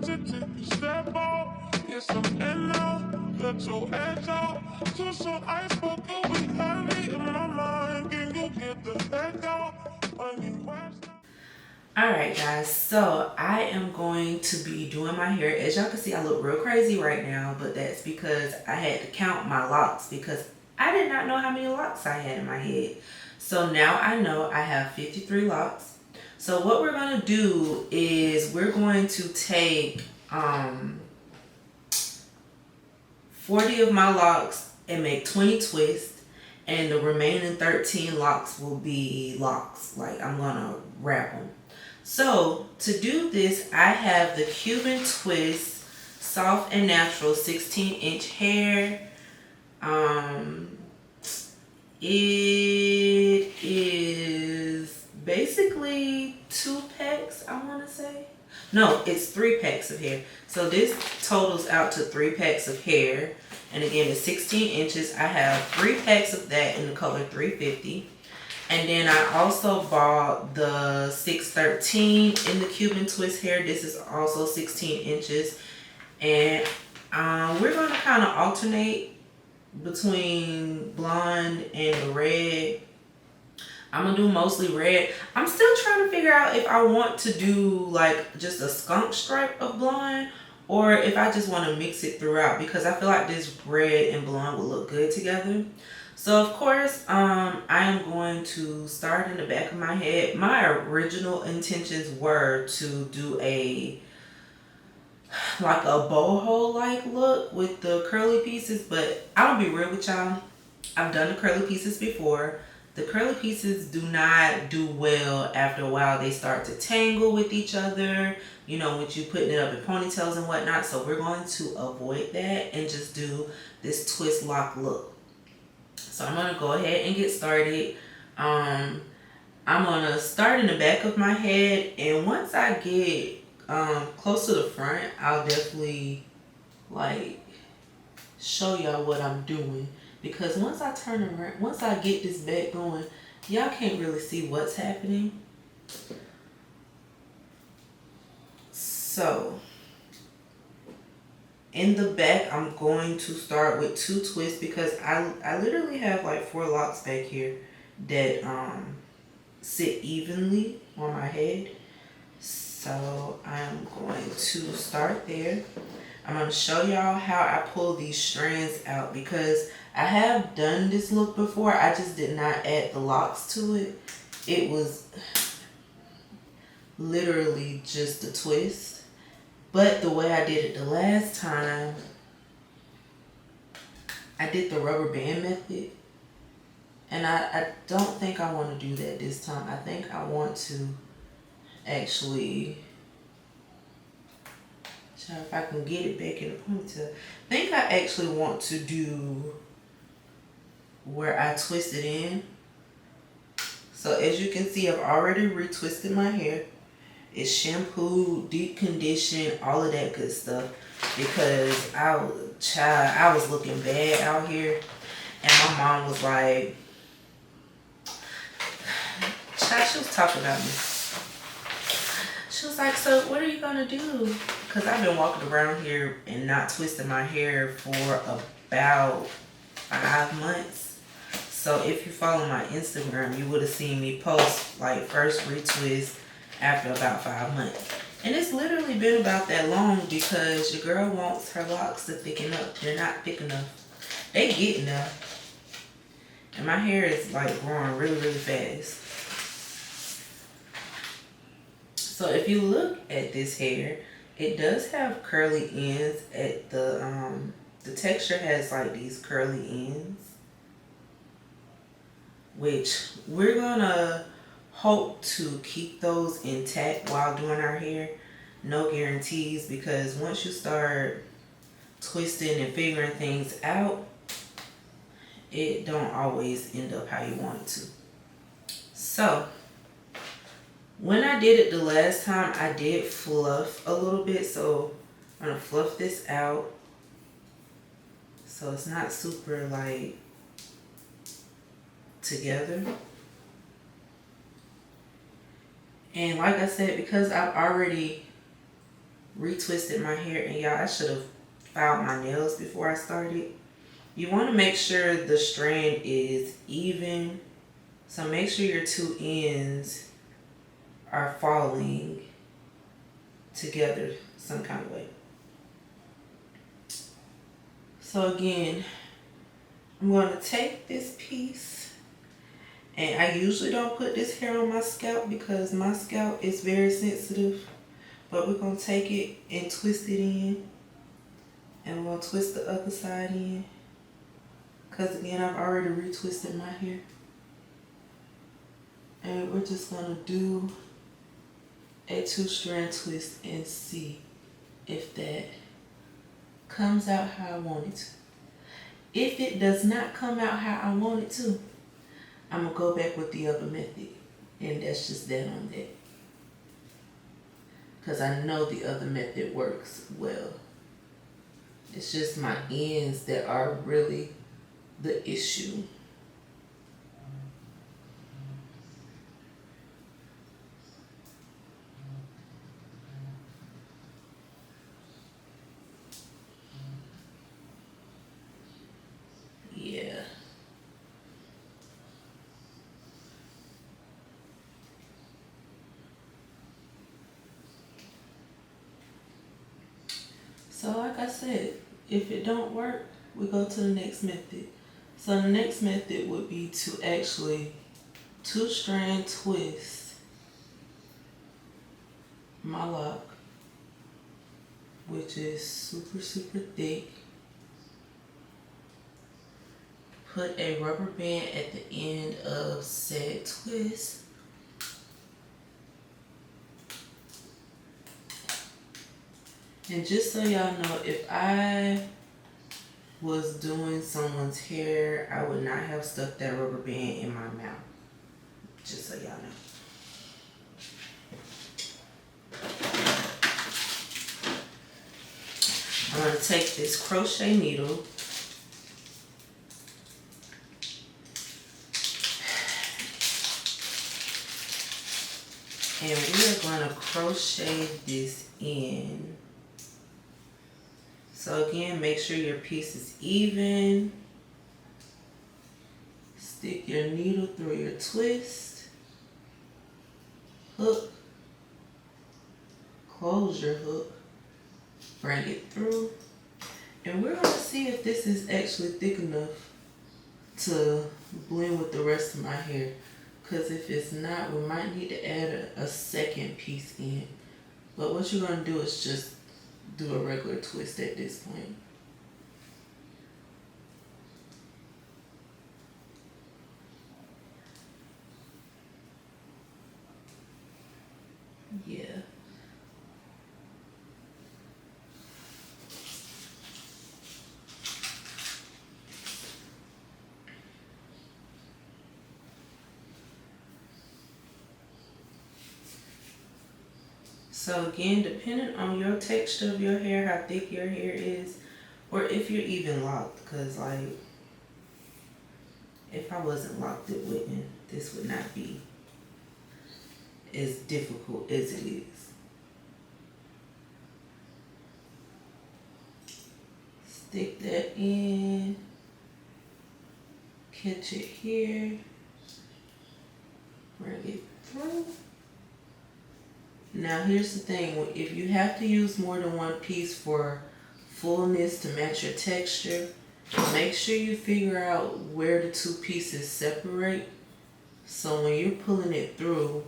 Step out, get some in now, let your edge out. To some ice bucket, we heavy in my mind. Can you get the heck out? Alright guys, so I am going to be doing my hair. As y'all can see, I look real crazy right now, but that's because I had to count my locks because I did not know how many locks I had in my head. So now I know I have 53 locks. So what we're going to do is we're going to take 40 of my locks and make 20 twists, and the remaining 13 locks will be locks. Like, I'm going to wrap them. So to do this, I have the Cuban Twist Soft and Natural 16-inch hair. It is basically 2 packs, I want to say. No, it's 3 packs of hair. So this totals out to 3 packs of hair. And again, it's 16 inches. I have 3 packs of that in the color 350. And then I also bought the 613 in the Cuban Twist hair. This is also 16 inches. And we're going to kind of alternate between blonde and the red. I'm going to do mostly red. I'm still trying to figure out if I want to do like just a skunk stripe of blonde or if I just want to mix it throughout, because I feel like this red and blonde will look good together. So of course, I am going to start in the back of my head. My original intentions were to do like a boho like look with the curly pieces, but I'll be real with y'all, I've done the curly pieces before. The curly pieces do not do well. After a while they start to tangle with each other, you know, with you putting it up in ponytails and whatnot. So we're going to avoid that and just do this twist lock look. So I'm going to go ahead and get started. I'm going to start in the back of my head, and once I get close to the front, I'll definitely like show y'all what I'm doing, because once I turn around, once I get this back going, y'all can't really see what's happening. So in the back, I'm going to start with 2 twists because I literally have like 4 locks back here that sit evenly on my head. So I'm going to start there. I'm going to show y'all how I pull these strands out, because I have done this look before. I just did not add the locks to it. It was literally just a twist. But the way I did it the last time, I did the rubber band method. And I don't think I want to do that this time. I think I want to actually, if I can get it back in the ponytail, I think I actually want to do where I twist it in. So as you can see, I've already retwisted my hair. It's shampooed, deep conditioned, all of that good stuff, because I was looking bad out here, and my mom was like, she was talking about me. She was like, so what are you gonna do? Because I've been walking around here and not twisting my hair for about 5 months. So if you follow my Instagram, you would have seen me post like first retwist after about 5 months. And it's literally been about that long, because your girl wants her locks to thicken up. They're not thick enough. They get enough. And my hair is like growing really, really fast. So if you look at this hair, it does have curly ends at the texture has like these curly ends, which we're gonna hope to keep those intact while doing our hair. No guarantees, because once you start twisting and figuring things out, it don't always end up how you want it to. So when I did it the last time, I did fluff a little bit, so I'm gonna fluff this out so it's not super like together. And like I said, because I've already retwisted my hair, and y'all, I should have filed my nails before I started. You want to make sure the strand is even, so make sure your two ends are falling together some kind of way. So again, I'm going to take this piece, and I usually don't put this hair on my scalp because my scalp is very sensitive, but we're going to take it and twist it in, and we're going to twist the other side in, because again, I've already retwisted my hair. And we're just going to do a 2-strand twist and see if that comes out how I want it to. If it does not come out how I want it to, I'm going to go back with the other method. And that's just that on that. Because I know the other method works well. It's just my ends that are really the issue. Yeah. So like I said, if it don't work, we go to the next method. So the next method would be to actually 2-strand twist my lock, which is super, super thick. Put a rubber band at the end of said twist. And just so y'all know, if I was doing someone's hair, I would not have stuck that rubber band in my mouth. Just so y'all know. I'm going to take this crochet needle and we are going to crochet this in. So again, make sure your piece is even. Stick your needle through your twist. Hook. Close your hook. Bring it through. And we're going to see if this is actually thick enough to blend with the rest of my hair. Because if it's not, we might need to add a second piece in. But what you're going to do is just do a regular twist at this point. Yeah. So again, depending on your texture of your hair, how thick your hair is, or if you're even locked, because like, if I wasn't locked, it wouldn't, this would not be as difficult as it is. Stick that in, catch it here, bring it through. Now here's the thing, if you have to use more than one piece for fullness to match your texture, make sure you figure out where the two pieces separate, so when you're pulling it through,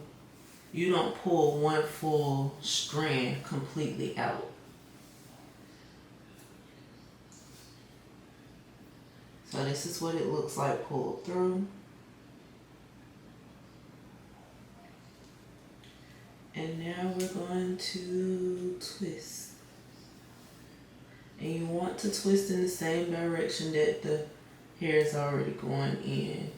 you don't pull one full strand completely out. So this is what it looks like pulled through. And now we're going to twist. And you want to twist in the same direction that the hair is already going in.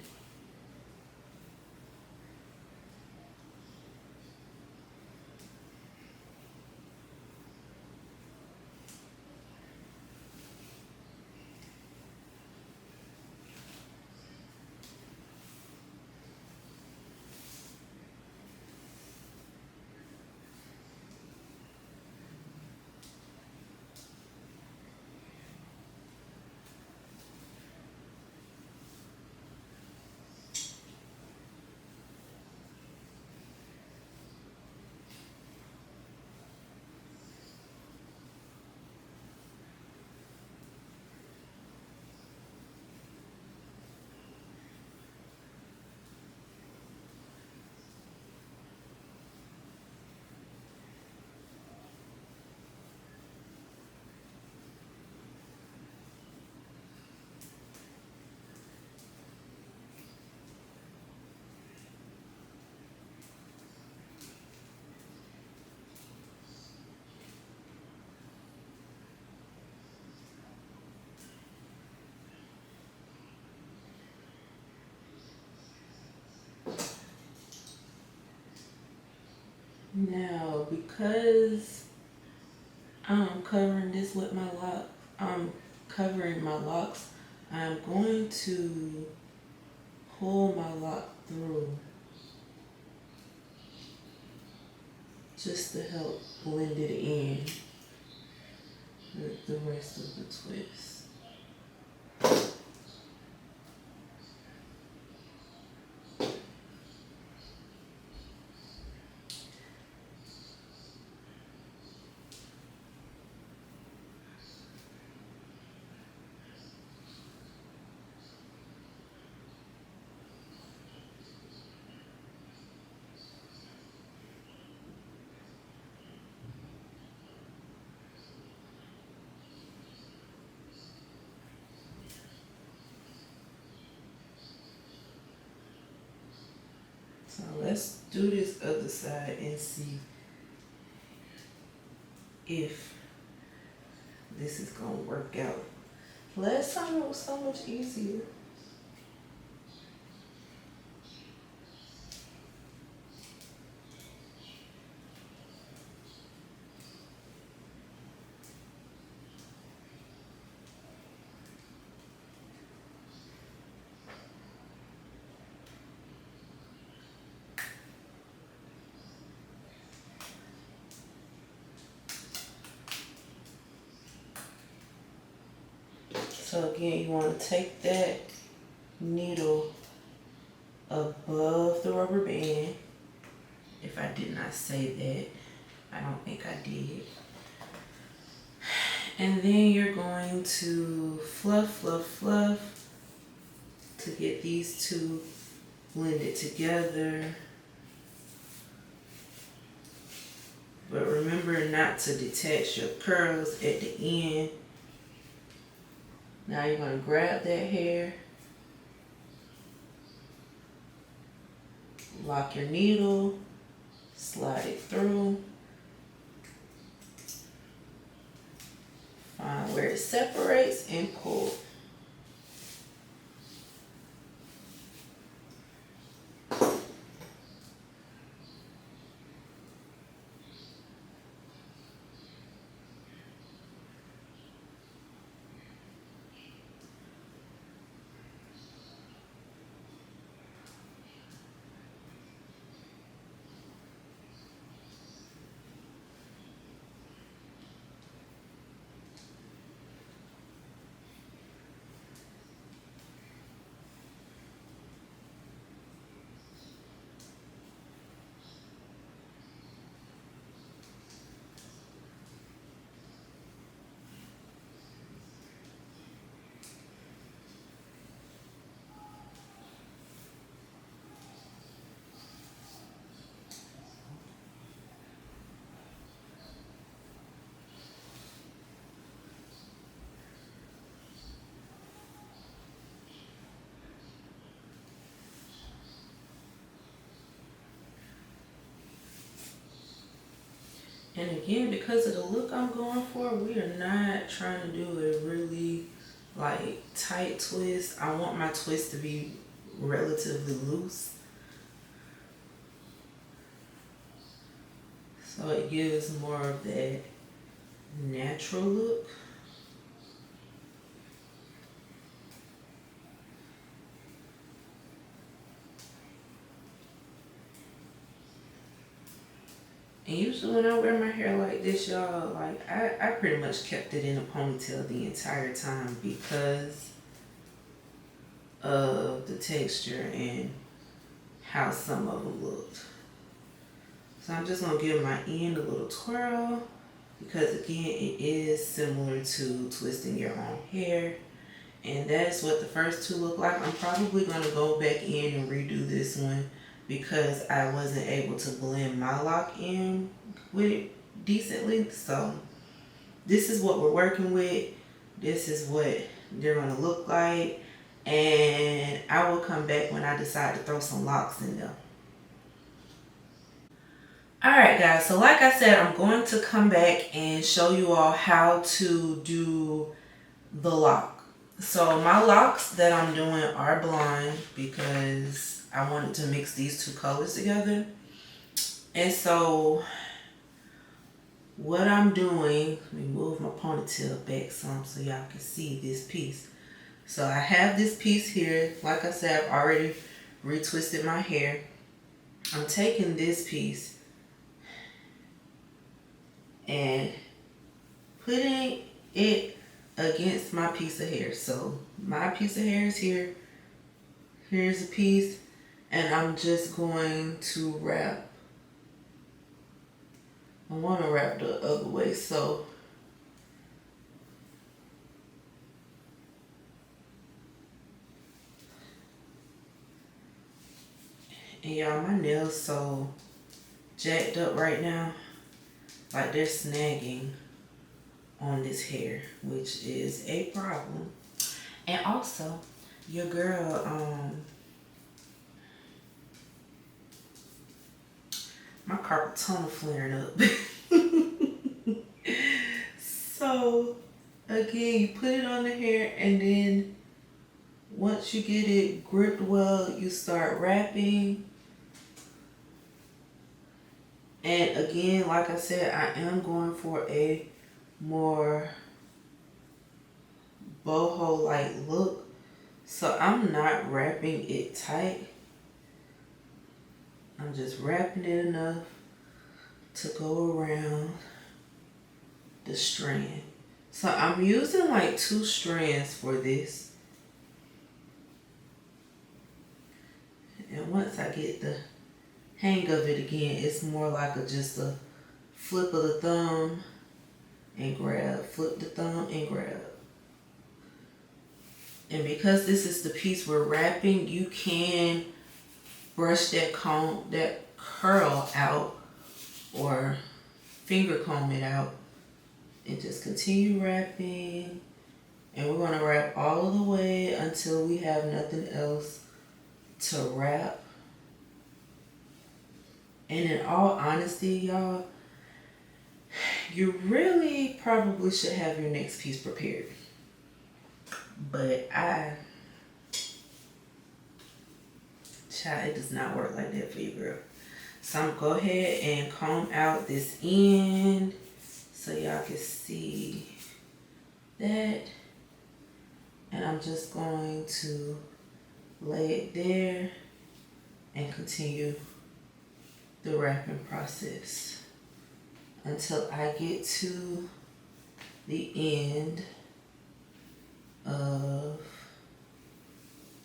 Now, because I'm covering this with my lock, I'm covering my locks, I'm going to pull my lock through just to help blend it in with the rest of the twist. So let's do this other side and see if this is gonna work out. Last time it was so much easier. So again, you want to take that needle above the rubber band. If I did not say that, I don't think I did. And then you're going to fluff, fluff, fluff to get these two blended together. But remember not to detach your curls at the end. Now you're going to grab that hair, lock your needle, slide it through, find where it separates and pull. And again, because of the look I'm going for, we are not trying to do a really like tight twist. I want my twist to be relatively loose, so it gives more of that natural look. And usually when I wear my hair like this, y'all, like I pretty much kept it in a ponytail the entire time because of the texture and how some of them looked. So I'm just gonna give my end a little twirl because again, it is similar to twisting your own hair. And that's what the first two look like. I'm probably gonna go back in and redo this one because I wasn't able to blend my lock in with it decently. So this is what we're working with. This is what they're gonna look like. And I will come back when I decide to throw some locks in there. Alright guys, so like I said, I'm going to come back and show you all how to do the lock. So my locks that I'm doing are blonde because I wanted to mix these two colors together. And so what I'm doing, let me move my ponytail back some so y'all can see this piece. So I have this piece here. Like I said, I've already retwisted my hair. I'm taking this piece and putting it against my piece of hair. So my piece of hair is here. Here's a piece. And I'm just going to wrap. I want to wrap the other way. So and y'all, my nails so jacked up right now. Like they're snagging on this hair, which is a problem. And also, your girl, my carpet tunnel flaring up. So, again, you put it on the hair, and then once you get it gripped well, you start wrapping. And again, like I said, I am going for a more boho-like look. So I'm not wrapping it tight. I'm just wrapping it enough to go around the strand. So I'm using like 2 strands for this. And once I get the hang of it again, it's more like just a flip of the thumb and grab, flip the thumb and grab. And because this is the piece we're wrapping, you can brush that comb, that curl out, or finger comb it out, and just continue wrapping. And we're going to wrap all the way until we have nothing else to wrap. And in all honesty, y'all, you really probably should have your next piece prepared. But child, it does not work like that for you, girl. So I'm going to go ahead and comb out this end so y'all can see that. And I'm just going to lay it there and continue the wrapping process until I get to the end of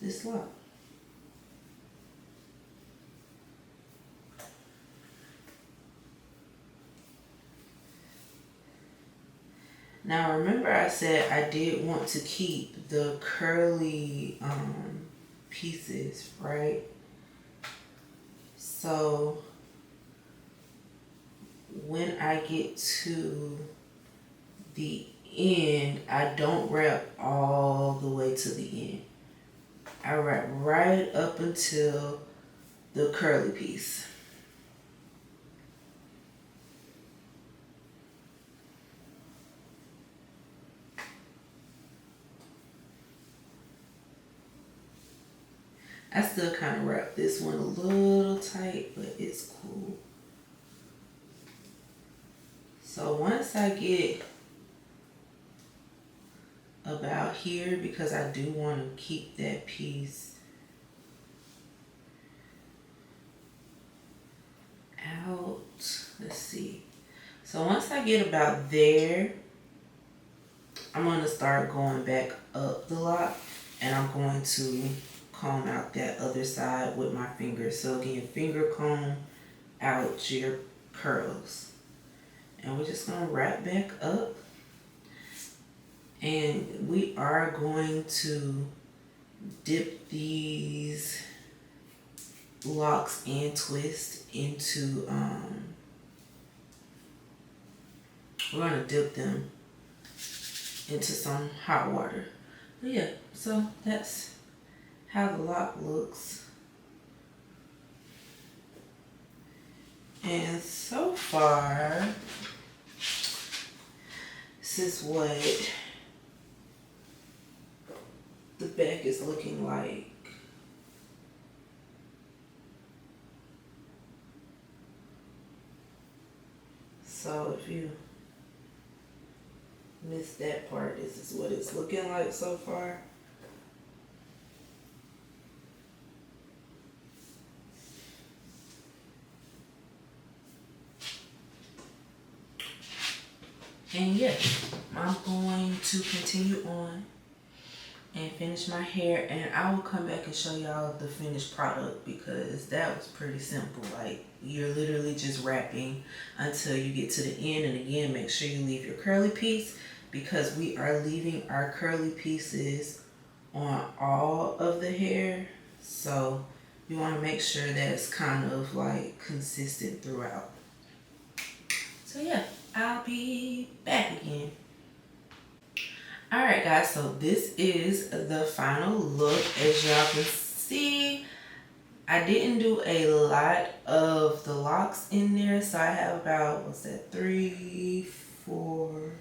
this lock. Now remember I said I did want to keep the curly pieces, right? So when I get to the end, I don't wrap all the way to the end. I wrap right up until the curly piece. I still kind of wrap this one a little tight, but it's cool. So once I get about here, because I do want to keep that piece out. Let's see. So once I get about there, I'm going to start going back up the lock, and I'm going to comb out that other side with my fingers. So again, finger comb out your curls. And we're just going to wrap back up. And we are going to dip these locks and twist into, we're going to dip them into some hot water. But yeah, so that's how the lock looks. And so far, this is what the back is looking like. So if you missed that part, this is what it's looking like so far. And yeah, I'm going to continue on and finish my hair, and I will come back and show y'all the finished product, because that was pretty simple. Like, you're literally just wrapping until you get to the end. And again, make sure you leave your curly piece, because we are leaving our curly pieces on all of the hair. So you want to make sure that it's kind of like consistent throughout. So yeah, I'll be back again. Alright guys, so this is the final look. As y'all can see, I didn't do a lot of the locks in there. So I have about, what's that, 3, 4,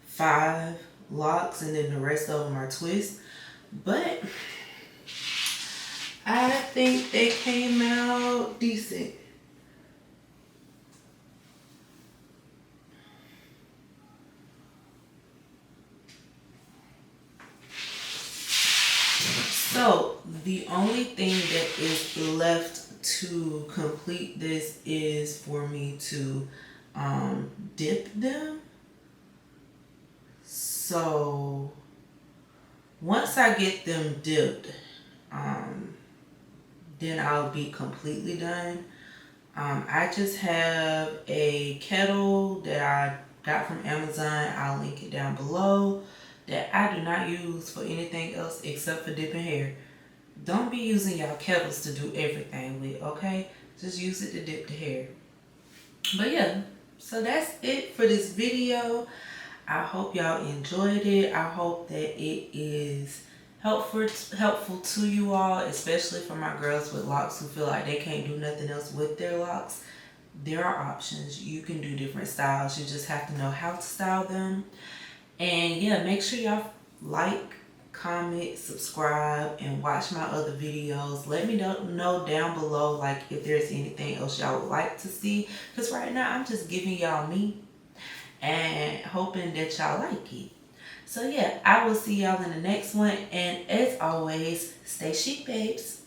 5 locks, and then the rest of them are twists. But I think they came out decent. So the only thing that is left to complete this is for me to dip them. So once I get them dipped, then I'll be completely done. I just have a kettle that I got from Amazon. I'll link it down below, that I do not use for anything else except for dipping hair. Don't be using y'all kettles to do everything with, okay? Just use it to dip the hair. But yeah, so that's it for this video. I hope y'all enjoyed it. I hope that it is helpful to you all, especially for my girls with locks who feel like they can't do nothing else with their locks. There are options. You can do different styles. You just have to know how to style them. And yeah, make sure y'all like, comment, subscribe, and watch my other videos. Let me know down below, like, if there's anything else y'all would like to see, because right now I'm just giving y'all me and hoping that y'all like it. So yeah, I will see y'all in the next one, and as always, stay chic, babes.